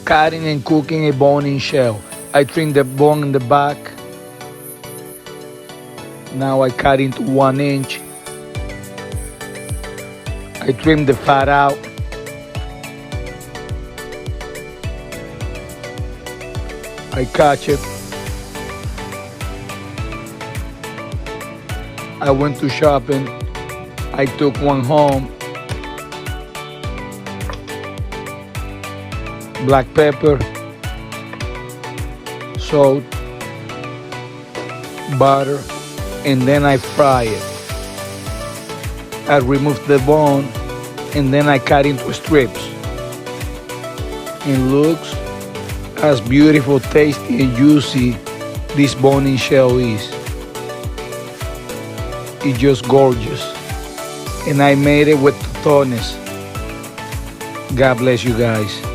cutting and cooking a bone-in shell. I trim the bone in the back. Now I cut into 1 inch. I trim the fat out. I catch it. I went to shopping. I took one home. Black pepper, salt, butter, and then I fry it. I remove the bone and then I cut into strips. It looks as beautiful, tasty, and juicy this bone-in shell is. It's just gorgeous. And I made it with totones. God bless you guys.